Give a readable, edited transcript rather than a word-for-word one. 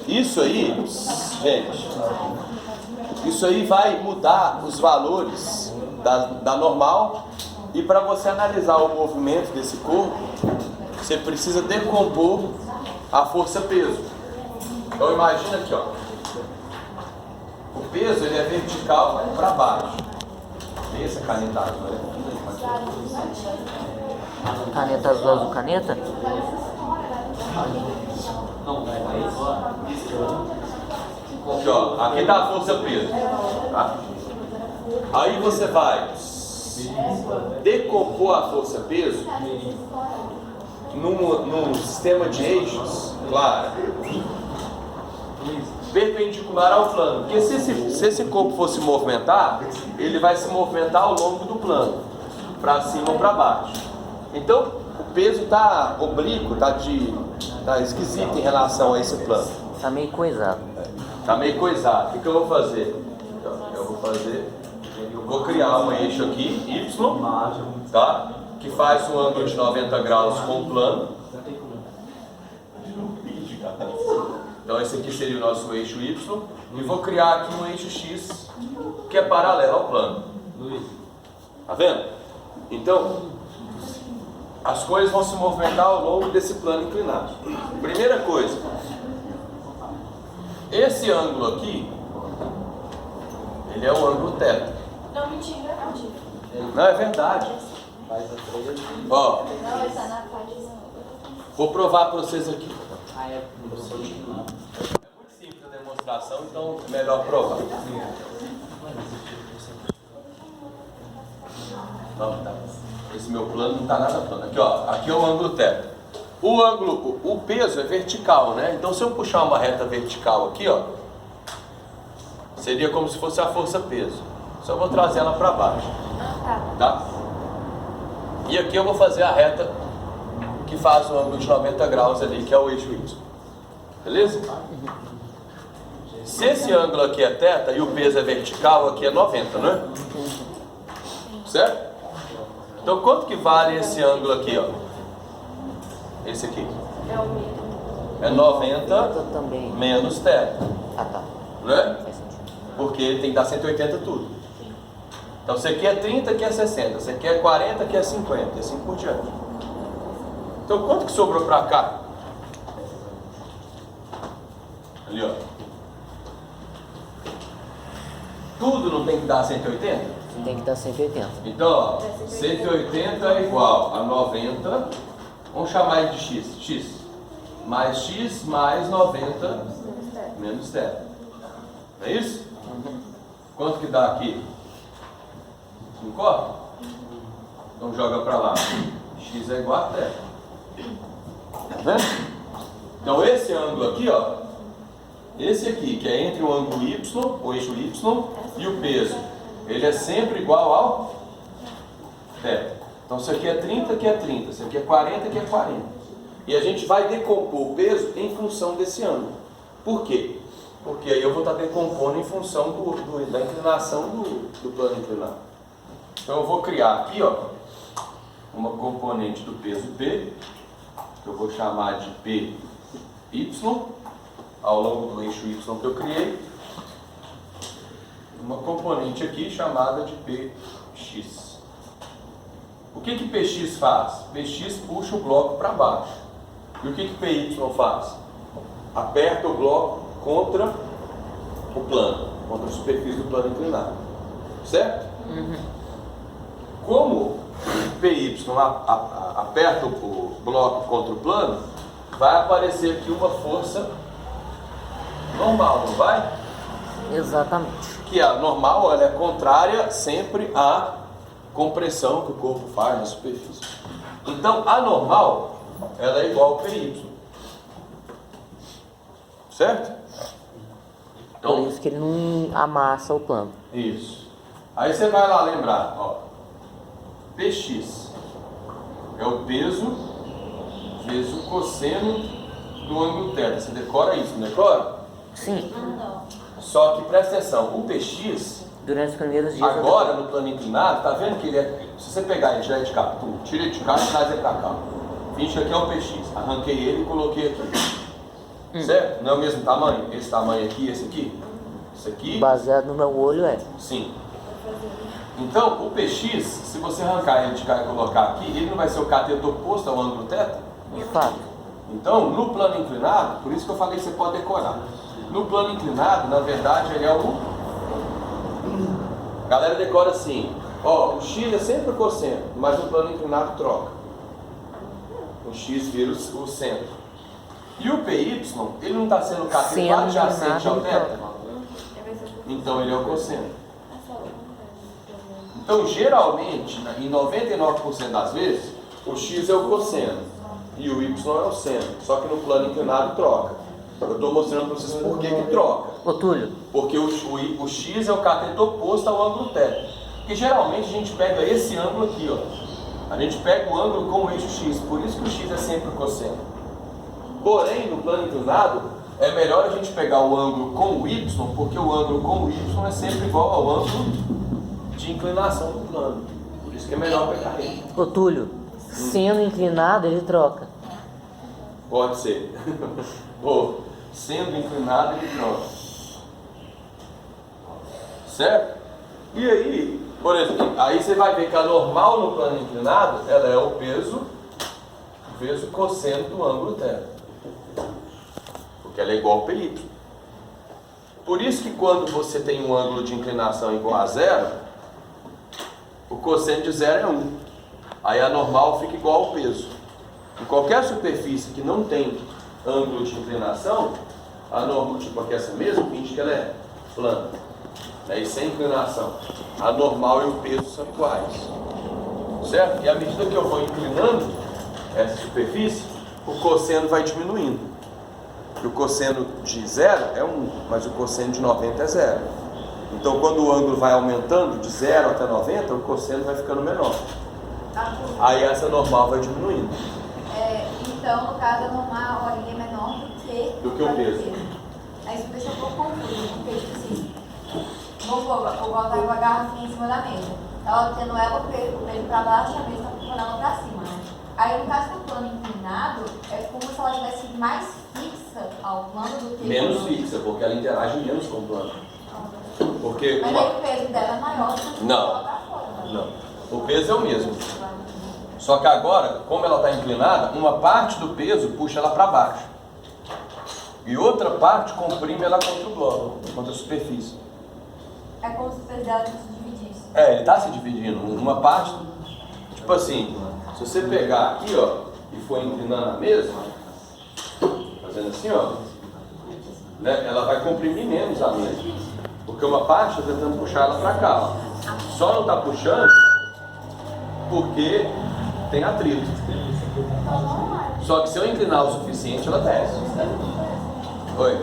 Isso aí, gente, isso aí vai mudar os valores da normal. E para você analisar o movimento desse corpo, você precisa decompor a força-peso. Então imagina aqui, ó. O peso ele é vertical para baixo. Tem essa caneta azul, né? Caneta azul, caneta? Aqui, ó, aqui tá a força-peso, tá? Aí você vai decompor a força-peso num sistema de eixos, claro, perpendicular ao plano. Porque se esse corpo fosse movimentar, ele vai se movimentar ao longo do plano, para cima ou para baixo. Então, o peso tá oblíquo, tá esquisito em relação a esse plano. Tá meio coisado. Tá meio coisado. O que eu vou fazer? Eu vou criar um eixo aqui, Y, tá? Que faz um ângulo de 90 graus com o plano. Então esse aqui seria o nosso eixo Y. E vou criar aqui um eixo X, que é paralelo ao plano. Tá vendo? Então, as coisas vão se movimentar ao longo desse plano inclinado. Primeira coisa, esse ângulo aqui, ele é o ângulo θ. Não, mentira, Não, é verdade. Ó, não, está na página. vou provar para vocês aqui. É muito simples a demonstração, então é melhor provar. Não, tá. Esse meu plano não está nada plano. Aqui, ó, aqui é o ângulo θ. O peso é vertical, né? Então se eu puxar uma reta vertical aqui, ó, seria como se fosse a força-peso. Só vou trazer ela para baixo. Tá? E aqui eu vou fazer a reta que faz o ângulo de 90 graus ali, que é o eixo Y. Beleza? Se esse ângulo aqui é θ e o peso é vertical, aqui é 90, né? Certo? Então quanto que vale esse ângulo aqui, ó? Esse aqui. É o mesmo. É 90 também. menos θ. Ah, tá. Né? Faz sentido. Porque tem que dar 180 tudo. Então você quer 30, aqui é 60. Você quer 40, aqui é 50. E assim por diante. Então quanto que sobrou para cá? Ali, ó. Tudo não tem que dar 180? Tem que dar 180. Então, ó, 180 é igual a 90. Vamos chamar ele de x. X. Mais x mais 90 menos θ. Não é isso? Quanto que dá aqui? 5, ó. Então joga para lá. X é igual a θ. Tá vendo? Então esse ângulo aqui, ó. Esse aqui, que é entre o ângulo Y, o eixo Y, e o peso. Ele é sempre igual ao θ. Então isso aqui é 30, aqui é 30. Isso aqui é 40, aqui é 40. E a gente vai decompor o peso em função desse ângulo. Por quê? Porque aí eu vou estar decompondo em função da inclinação do plano inclinado. Então eu vou criar aqui, ó, uma componente do peso P, que eu vou chamar de PY, ao longo do eixo Y que eu criei. Uma componente aqui chamada de PX. O que PX faz? PX puxa o bloco para baixo. E o que PY faz? Aperta o bloco contra o plano, contra a superfície do plano inclinado. Certo? Como PY aperta o bloco contra o plano, vai aparecer aqui uma força normal, não vai? Exatamente. Que a normal, ela é contrária sempre à compressão que o corpo faz na superfície. Então, a normal, ela é igual ao PY. Certo? Por isso que ele não amassa o plano. Isso. Aí você vai lá lembrar, ó. PX é o peso vezes o cosseno do ângulo θ. Você decora isso, não decora? Sim. Só que presta atenção, o PX, Durante os primeiros dias. agora no plano inclinado, tá vendo que ele é. Se você pegar e tirar ele de cá, tira ele de cá e traz ele pra cá. Finge que aqui é o PX. Arranquei ele e coloquei aqui. Certo? Não é o mesmo tamanho? Esse tamanho aqui, esse aqui? Isso aqui? Baseado no meu olho, é. Sim. Então, o PX, se você arrancar ele de cá e colocar aqui, ele não vai ser o cateto oposto ao ângulo θ? De fato. Então, no plano inclinado, por isso que eu falei que você pode decorar. No plano inclinado, na verdade, ele é o... A galera decora assim, ó, o x é sempre o cosseno, mas no plano inclinado troca. O x vira o centro. E o PY, ele não está sendo o cateto adjacente ao θ? Então ele é o cosseno. Então, geralmente, em 99% das vezes, o x é o cosseno e o y é o seno. Só que no plano inclinado troca. Eu estou mostrando para vocês por que troca. Ô Túlio. Porque o x é o cateto oposto ao ângulo θ. Porque geralmente a gente pega esse ângulo aqui, ó. A gente pega o ângulo com o eixo x, por isso que o x é sempre o cosseno. Porém, no plano inclinado, é melhor a gente pegar o ângulo com o y, porque o ângulo com o y é sempre igual ao ângulo de inclinação do plano. Por isso que é melhor pegar ele. Ô Túlio, sendo inclinado, ele troca. Pode ser. Ou, sendo inclinado, ele troca. Certo? E aí, por exemplo, aí você vai ver que a normal no plano inclinado, ela é o peso vezes o cosseno do ângulo θ. Porque ela é igual ao PY. Por isso que quando você tem um ângulo de inclinação igual a zero, o cosseno de zero é 1. Aí a normal fica igual ao peso. Em qualquer superfície que não tem ângulo de inclinação, a normal, tipo aqui essa mesma, finge que ela é plana. E sem inclinação. A normal e o peso são iguais. Certo? E à medida que eu vou inclinando essa superfície, o cosseno vai diminuindo. E o cosseno de zero é 1, mas o cosseno de 90 é 0. Então, quando o ângulo vai aumentando de 0 até 90, o cosseno vai ficando menor. Aí essa normal vai diminuindo. Então, no caso, a normal, a linha é menor do que o peso. Aí isso deixa um pouco confuso, porque tipo assim, vou botar uma garrafinha em cima da mesa. Ela tendo ela o peso para baixo e a mesa está ela para cima, né? Aí no caso do plano inclinado, é como se ela estivesse mais fixa ao plano do que... Menos fixa, porque ela interage menos com o plano. Porque mas aí o peso dela é maior do que não. ela para fora. Não. O peso é o mesmo. Só que agora, como ela está inclinada, uma parte do peso puxa ela para baixo. E outra parte comprime ela contra o globo, contra a superfície. É como se o peso dela se dividisse. Ele está se dividindo. Uma parte, tipo assim, se você pegar aqui, ó, e for inclinando a mesa, fazendo assim, ó, né, ela vai comprimir menos a mesa. Porque uma parte está tentando puxar ela para cá, ó. Só não está puxando porque tem atrito. Só que se eu inclinar o suficiente, ela desce. Oi.